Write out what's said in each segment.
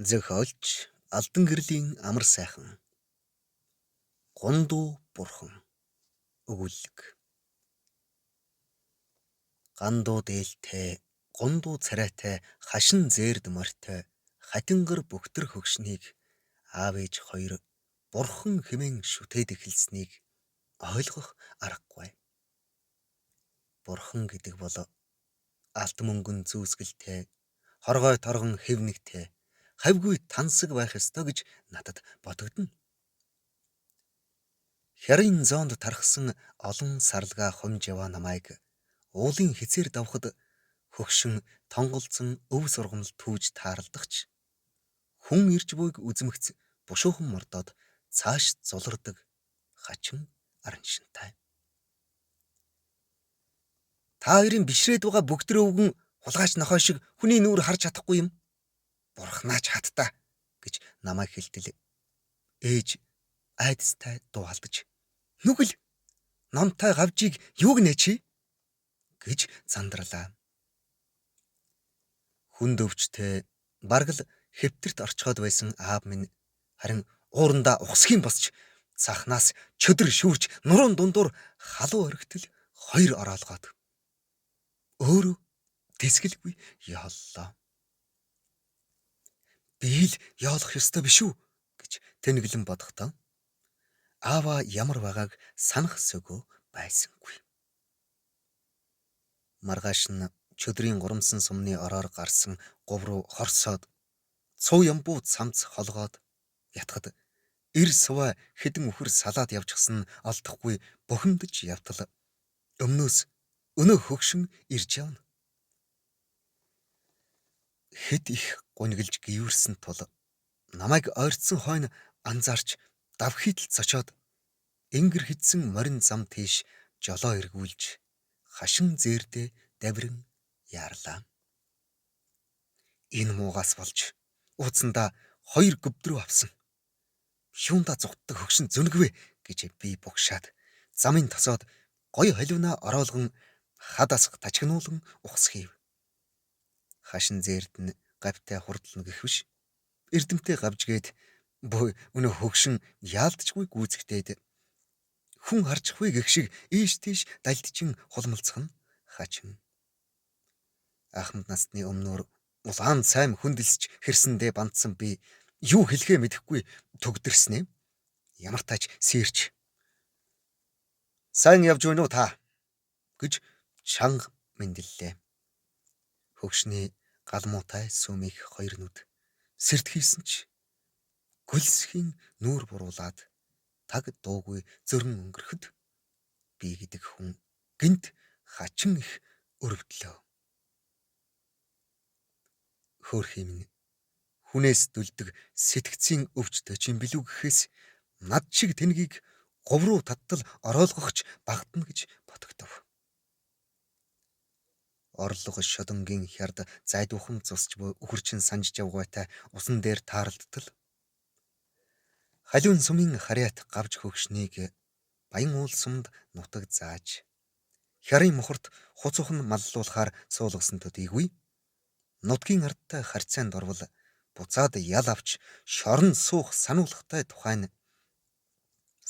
Зохиолч Алдан гэрлийн амар сайхан Гондуу бурхан өгүүлэг. Гандуу дээлтэй гондуу царайтай хашин зээрд морьтой хатингар бөхтөр хөгшнийг аав ээж хоёр бурхан хэмээн шүтээд эхэлснийг ойлгох аргагүй. Бурхан гэдэг бол алт мөнгөн зүүсгэлтэй, хоргой торгон хэвнэгтэй, хавьгүй тансаг байх ёстой гэж надад бодогдно. Хярын зоонд тархсан олон сарлагаа хумж яваа намайг уулын хизээр давхад хөгшин тонголзон өв сургамал түүж тааралдагч хүн ирж буйг үзмэгц бушуухан мордоод цааш зулардаг хачин араншинтай. Та хоёрын бишрээд байгаа бүгдрээ өвгөн хулгайч нохой шиг хүний нүүр харж чадахгүй юм. Бурхнаач хатта гэж намайг хэлтэл ээж айдастай дуалдаж нүгэл номтой гавжийг юуг нэ чи гэж зандарлаа. Хүнд өвчтэй бараг л хэвтэрт орчхоод байсан аав минь харин уурандаа ухсхийн босч цахнаас чөдөр шүүрч нуруунд дундуур халуу оргитол хоёр ороолгоод өөрөө тэсгэлгүй яоллоо. Би л яолох ёстой биш үү гэж тэнэглэн бодохдоо аава ямар байгааг санах сөгөө байсангүй. Маргааш нь чөдрийн гурамсан сумны ороор гарсан говь руу хорсоод цуу ямбуу цамц холгоод ятгад эр суваа хэдэн үхэр салаад явчихсан нь олдохгүй бухимдаж явтал өмнөөс өнөө хөгшин ирж явна. Хэд их гунигэлж гүйвэрсэн тул намайг ойрцсон хойно анзаарч давхийдл цочоод энгэр хидсэн морин зам тийш жолоо эргүүлж хашин зээрдээ давиран яарлаа. Энэ муугаас болж ууцсандаа хоёр гөвдрөө авсан. Юунда зүгтдэг хөгшин зүнэгвэ гэж би бугшаад замын тосоод гоё холивнаа ороолгон хад асах тачигнуулан ухсхийв. Хашин зээрд нь гавьтай хурдлна гэх биш. Эрдэмтэй гавжгээд бөө өнөө хөгшин яалтчгүй гүйцэгдээд хүн харчихгүй гэх шиг ийш тийш далдчин хулмалцах нь хачин. Ахмад насны өмнөр улаан цайм хүндэлсэж хэрсэндээ бандсан би юу хэлэхээ мэдэхгүй төгдөрснээ. Ямар тач сэрч сайн явж байна уу та гэж чанга мэндэллээ. Хөгшний галмуутай сүмих хоёр нүд сэрт хийсэн ч гөлсхийн нүүр буруулаад таг дуугүй зөрөн өнгөрөхөд би гэдэг хүн гинт хачин их өрөвдлөө. Хөөрхий минь хүнээс дүлдэг сэтгцийн өвчтөй чинь билүү гэхээс над шиг тэнгийг говь руу таттал ороолгохч багтна гэж бодогдов. Орлого шодонгийн хярд зайдуухан цусч буй үхэрчин санжиж явгаатай усан дээр тааралдтал халиун сумын харьяат гавж хөгшнийг баян уул сумд нутаг зааж хярын мохорт хуцухан маллуулахаар суулгасан төдийгүй нутгийн ардтай харьцаанд орвол буцаад ял авч шорон суух сануулгатай тухайн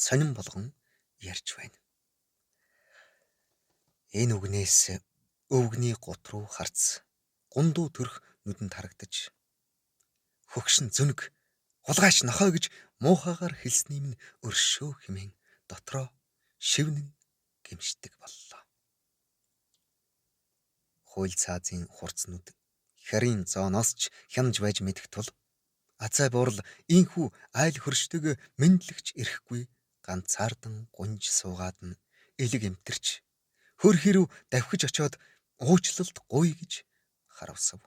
сонин болгон ярьж байна. Энэ үгнээс өвгний гут руу харц гундуу төрх нүдэнд харагдаж хөгшин зүнэг хулгайч нохой гэж муухайгаар хэлсний минь өршөө хэмээн дотроо шивнэн гэмшдэг боллоо. Хууль цаазын хурцнууд хярын зооноос ч хянаж байж мэдэх тул азай буурал ийхүү айл хөршдөг мэдлэгч ирэхгүй ганцаардан гунж суугаад нь элэг эмтэрч хөрхий рүү давхиж очоод уучлалт гуй гэж харавсав.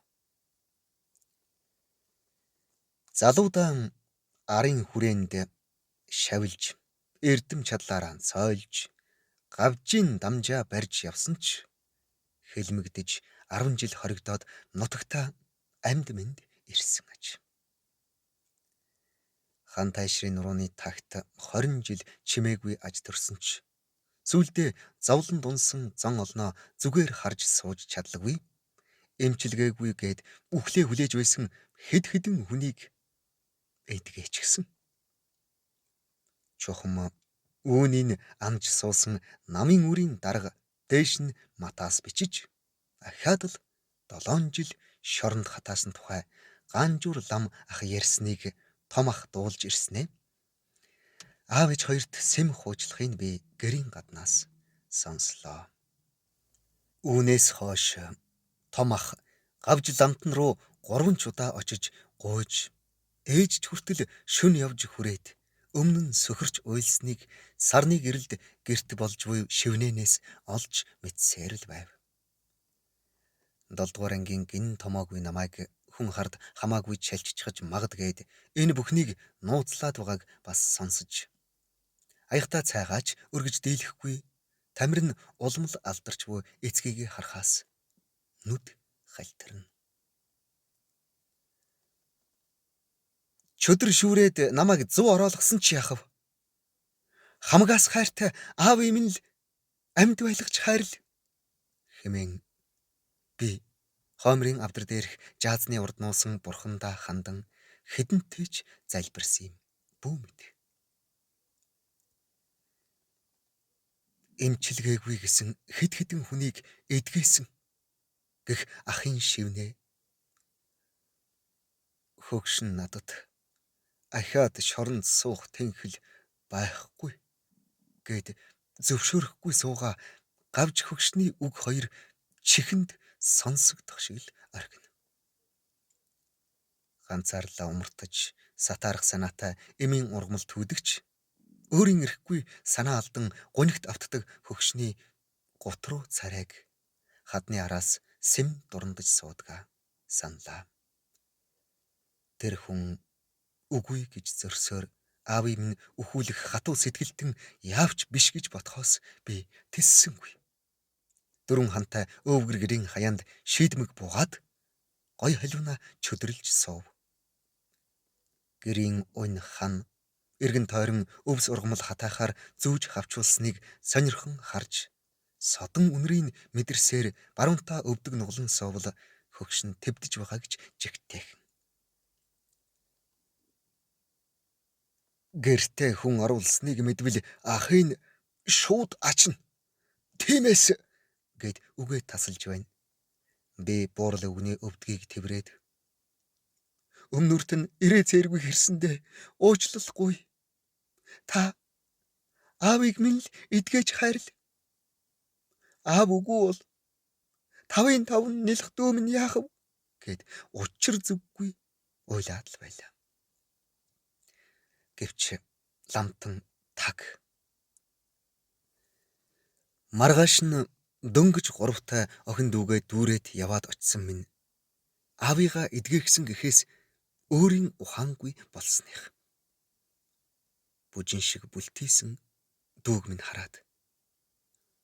Залуудаан арын хүрээнд шавилж эрдэм чадлаараа цойлж гавжийн дамжаа барьж явсан ч хэлмэгдэж 10 жил хоригдоод нутагтаа амьд мэнд ирсэн аж. Хан тайшрын нурууны тагт 20 жил чимээгүй аж төрсөн ч сүүлдээ зовлон дунсан зон олноо зүгээр харж сууж чадлагүй эмчилгээгүй гээд үхлээ хүлээж байсан хэд хэдэн хүнийг эдгээч гисэн. Чухам үүнийг амж суусан намын үрийн дарга дээш нь матаас бичиж ахаад л 7 жил шоронд хатаасан тухай Ганжуур лам ах ярьсныг том ах дуулж ирснэ. Аав ээж хоёрт сэм хуучлагыг би гэрийн гаднаас сонслоо. Үүнээс хойш том ах гавж ламтан руу 3 удаа очиж гуйж ээж ч хүртэл шөнө явж хүрээд өмнө нь сөхөрч уйлсныг сарны гэрэлд гэрт болж буй шивнэнээс олж мэдсээр л байв. 7 дугаар ангийн гин томоогүй намайг хүн хард хамаагүй чалччихаж магадгээд энэ бүхнийг нууцлаад байгааг бас сонсож аягта цайгаач өргөж дийлэхгүй тамир нь улмал алдарч буй эцгийг харахаас нүд халтарна. Чөдөр шүүрээд намайг 100 ороолгосон чи яхав. Хамгаас хайртай аав юм л амьд байлгаж хайрл хэмээн би хоймрын авдар дээрх жаазны урд нуусан бурхандаа хандан хэдэнтэйч залбирсан юм бүү мэд. Эмчилгээгүй гэсэн хэд хэдэн хүнийг эдгээсэн гэх ахын шивнээ хөгшин надад ахаад шоронд суух тэнхэл байхгүй гэд зөвшөөрөхгүй сууга гавж хөгшний үг хоёр чихэнд сонсогдох шиг л оргино. Ганцаарлаа умартаж сатаарах санаатай эмийн ургамал түүдэгч өөрийн эрэхгүй санаа алдан гунигт автдаг хөгшний гут руу царайг хадны араас сэм дурандаж суудгаа саналаа. Тэр хүн үгүй гэж зөрсөөр аавыг минь өхүүлэх хатуу сэтгэлтэн яавч биш гэж бодхоос би тэссэнгүй. 4 хантай өвгөр гэрийн хаяанд шийдмэг буугаад гой халиуна чөдөрлж суув. Гэрийн унь хан эргэн тойрон өвс ургамал хатаахаар зүүж хавчуулсныг сонирхон харж содон үнрийн мэдэрсээр баруунтаа өвдөг нуглан суувал хөгшин твдэж байгаа гэж жигтээх. Гэртээ хүн оруулсныг мэдвэл ахын шууд ачна. Тиймээс гэд үгээ тасалж байна. Би буурал өвгний өвдгийг тэврээд өмнөрт нь ирээ цээргүй хэрсэндээ уучлалгүй. Та аавыг минь л эдгэж хайрл. Аав үгүй бол 5-5 нэлэх дүү минь яахав гэд учир зүггүй уйлаад л байлаа. Гэвч ламтан таг. Маргааш нь дөнгөж 3-та охин дүүгээ дүүрээд яваад очисон минь аавыгаа эдгэхсэн гэхээс өөрийн ухаангүй болсных. Бүжин шиг бүлтийсэн дүүг минь хараад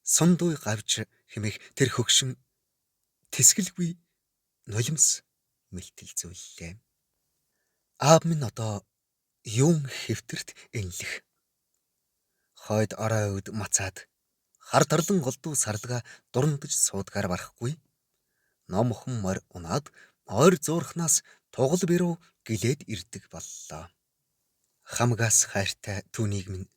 сундуй гавж хэмээх тэр хөгшин тэсгэлгүй нулимс мэлтэлзүүллээ. Аав минь одоо юун хэвтэрт энлэх. Хойд орой үед мацаад хар тарлан голдуу сарлага дурандаж суудгаар барахгүй. Номхон морь унаад ойр зуурхнаас тугал бэрүү гэлээд ирдэг боллоо. Хамгаас хайртай түүнийг минь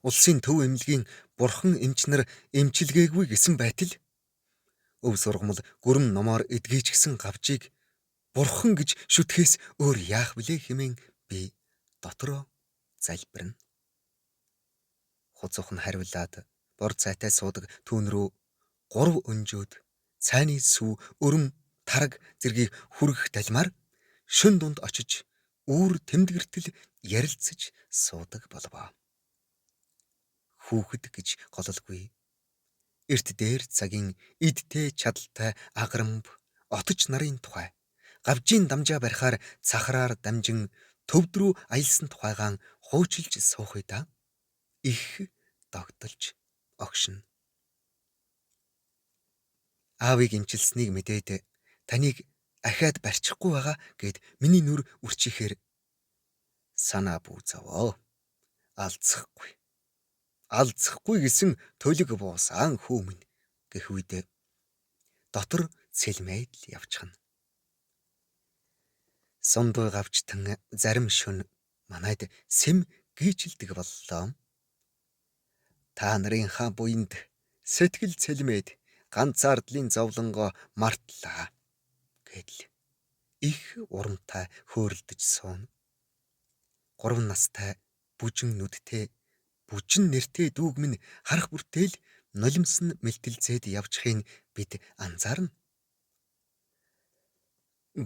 улсын төв эмнэлгийн бурхан эмчнэр эмчилгээгүй гэсэн байтал өв сургамал гүрэн номоор эдгэж гисэн гавжийг бурхан гэж шүтгэхээс өөр яах вүлээ хэмээн би дотроо залбирна. Хуцуухан хариулаад бор цайтай суудаг түүн рүү 3 өнжөөд цайны сүв өрөм тараг зэргийг хүргэх талмаар шөн дунд очиж үүр тэмдгэртэл ярилцаж суудаг болвоо. Хүүхэд гэж гололгүй. Эрт дээр цагийн идтэй чадалтай аграмб отож нарын тухай гавжийн дамжаа барихаар цахраар дамжин төвд рүү аялсан тухайгаан хуучилж суухыг да их догдолж огшно. Аавыг эмчилсэнийг мэдээд таныг ахаад барьчихгүй байгаа гэд миний нүр үрчихээр санаа бүү зовоо. Алзахгүй гэсэн төлөг буусаан хүү минь гэх үед дотор цэлмээд л явчихна. Сундуй гавчтан зарим шөнө манайд сэм гүйжилдэг боллоо. Та нарын хаан буйнд сэтгэл цэлмээд ганцаардлын зовлонгоо мартлаа гэдэл их урамтай хөөрөлдөж сууна. 3 настай бүжин нүдтэй бүжин нэртэй дүүг минь харах бүртэл нулимсан мэлтэлцээд явчихыг бид анзаарна.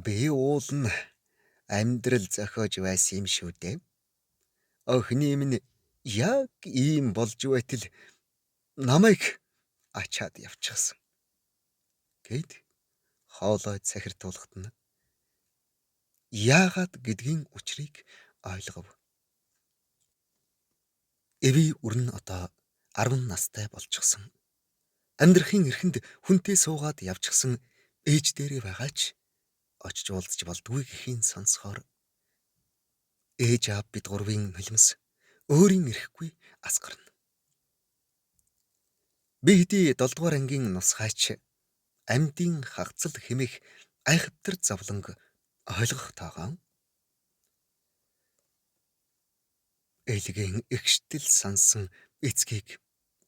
Би уул нь амьдрал зохиож байсан юм шүү дээ. Охины минь яг ийм болж байтал намайг ачаад явчихсан гэд хоолой цахиртуулахад нь яагаад гэдгийн учрыг ойлгов. Эви өрн одоо 10 настай болчихсон. Амьдрахын эрхэнд хүнтэй суугаад явчихсан ээж дээрээ байгаа ч очиж уулзч болдгүй гэхийн сонсохоор ээж аав бид гурвын нулимс өөрийн эрэхгүй асгарна. Би хэдий 7 дугаар ангийн нусгайч амьдын хагцал хэмэх айхавтар зовлонг ойлгох тагаа. Ээлгийн ихштэл сансан эцгийг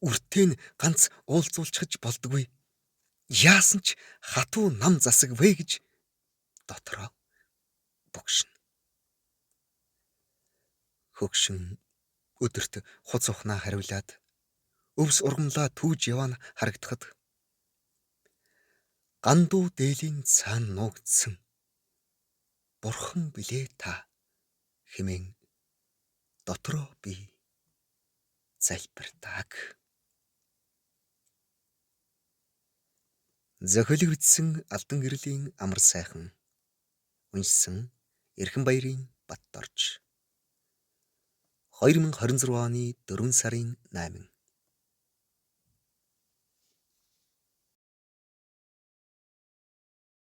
үртэн ганц уулзуулчихж болдгүй. Яасан ч хатуу нам засаг вэ гэж дотроо богшно. Хөгшин өдөрт хуц ухнаа хариулаад өвс ургамлаа түүж явна харагдахад гандуу дээлийн цаана нуугдсан бурхан билээ та хэмээн дотроо би залбирдаг. Зохиолыг бичсэн Алдан гэрлийн амар сайхан, уншсан Эрхэнбаярын Батторж. 2026 оны 4 сарын 8.